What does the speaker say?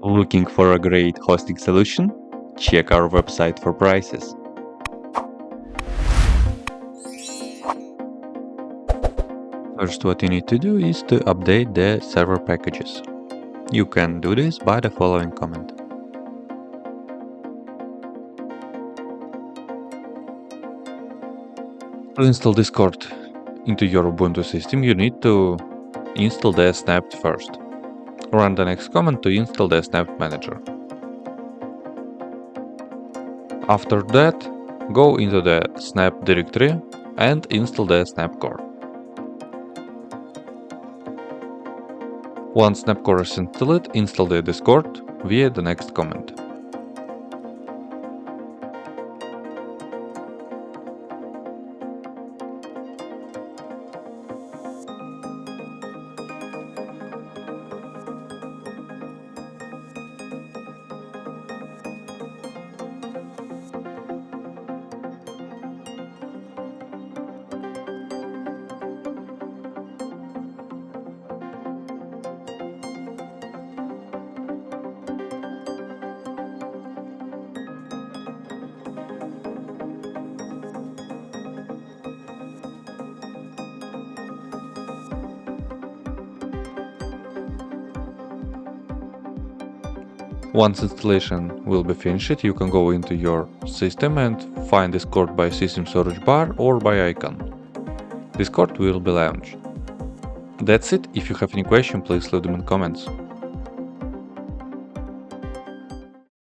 Looking for a great hosting solution? Check our website for prices. First, what you need to do is to update the server packages. You can do this by the following command. To install Discord into your Ubuntu system, you need to install the snap first. Run the next command to install the snap manager. After that, go into the snap directory and install the snap core. Once snap core is installed, install the Discord via the next command. Once installation will be finished, you can go into your system and find Discord by system storage bar or by icon. Discord will be launched. That's it. If you have any question, please leave them in comments.